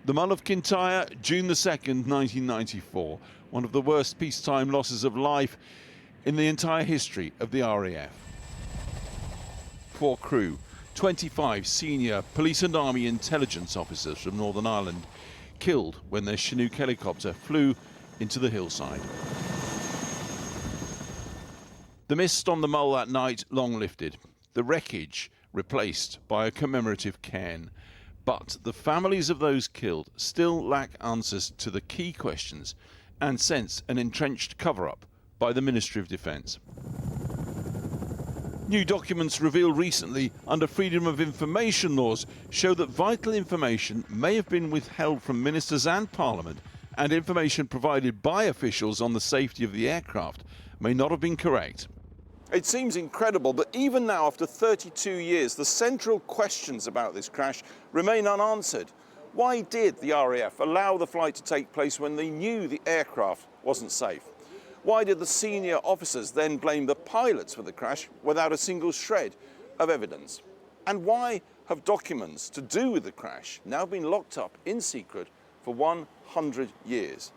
The Mull of Kintyre, June the 2nd, 1994. One of the worst peacetime losses of life in the entire history of the RAF. 4 crew, 25 senior police and army intelligence officers from Northern Ireland, killed when their Chinook helicopter flew into the hillside. The mist on the Mull that night long lifted, the wreckage replaced by a commemorative cairn. But the families of those killed still lack answers to the key questions and sense an entrenched cover-up by the Ministry of Defence. New documents revealed recently under Freedom of Information laws show that vital information may have been withheld from ministers and Parliament, and information provided by officials on the safety of the aircraft may not have been correct. It seems incredible, but even now, after 32 years, the central questions about this crash remain unanswered. Why did the RAF allow the flight to take place when they knew the aircraft wasn't safe? Why did the senior officers then blame the pilots for the crash without a single shred of evidence? And why have documents to do with the crash now been locked up in secret for 100 years?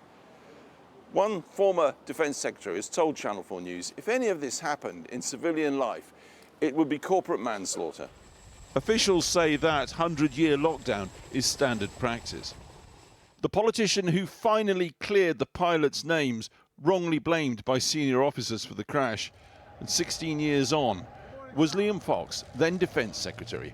One former Defence Secretary has told Channel 4 News, if any of this happened in civilian life, it would be corporate manslaughter. Officials say that 100-year lockdown is standard practice. The politician who finally cleared the pilots' names, wrongly blamed by senior officers for the crash, and 16 years on, was Liam Fox, then Defence Secretary.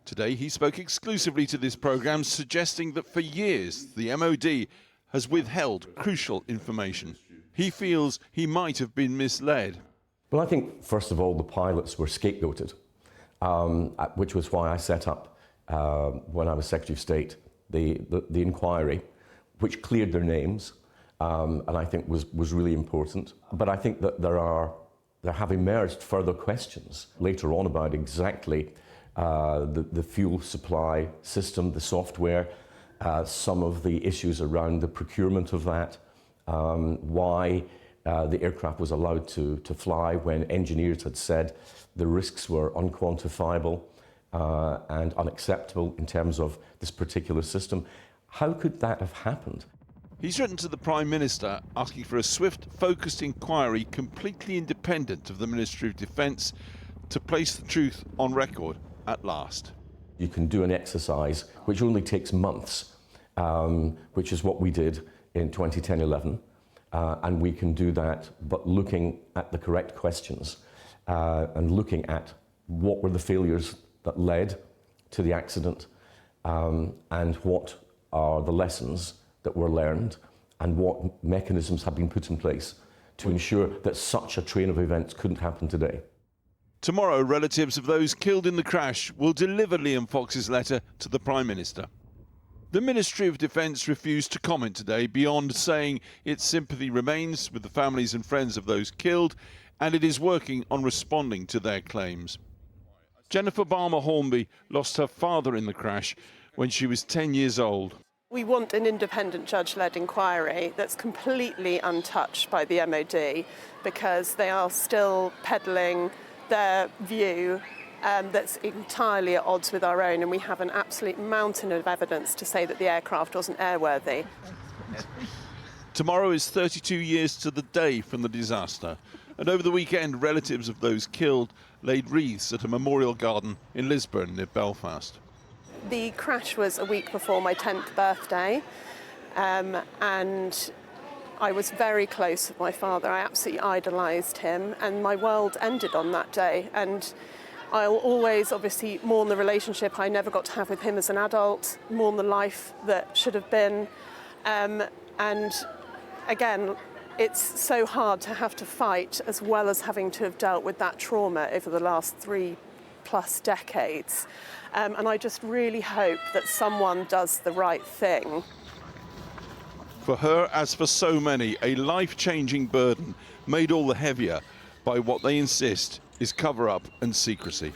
Today he spoke exclusively to this programme, suggesting that for years the MOD has withheld crucial information. He feels he might have been misled. Well, I think, first of all, the pilots were scapegoated, which was why I set up, when I was Secretary of State, the inquiry, which cleared their names, and I think was really important. But I think that there have emerged further questions later on about exactly the fuel supply system, the software, some of the issues around the procurement of that, why the aircraft was allowed to fly when engineers had said the risks were unquantifiable and unacceptable in terms of this particular system. How could that have happened? He's written to the Prime Minister asking for a swift, focused inquiry completely independent of the Ministry of Defence to place the truth on record at last. You can do an exercise which only takes months, which is what we did in 2010-11, and we can do that but looking at the correct questions and looking at what were the failures that led to the accident and what are the lessons that were learned and what mechanisms have been put in place to ensure that such a train of events couldn't happen today. Tomorrow, relatives of those killed in the crash will deliver Liam Fox's letter to the Prime Minister. The Ministry of Defence refused to comment today beyond saying its sympathy remains with the families and friends of those killed, and it is working on responding to their claims. Jennifer Balmer-Hornby lost her father in the crash when she was 10 years old. We want an independent judge-led inquiry that's completely untouched by the MOD, because they are still peddling their view that's entirely at odds with our own, and we have an absolute mountain of evidence to say that the aircraft wasn't airworthy. Tomorrow is 32 years to the day from the disaster, and over the weekend relatives of those killed laid wreaths at a memorial garden in Lisburn near Belfast. The crash was a week before my 10th birthday, and I was very close with my father. I absolutely idolised him, and my world ended on that day. And I'll always obviously mourn the relationship I never got to have with him as an adult, mourn the life that should have been. And again, it's so hard to have to fight as well as having to have dealt with that trauma over the last 3+ decades. And I just really hope that someone does the right thing. For her, as for so many, a life-changing burden made all the heavier by what they insist is cover-up and secrecy.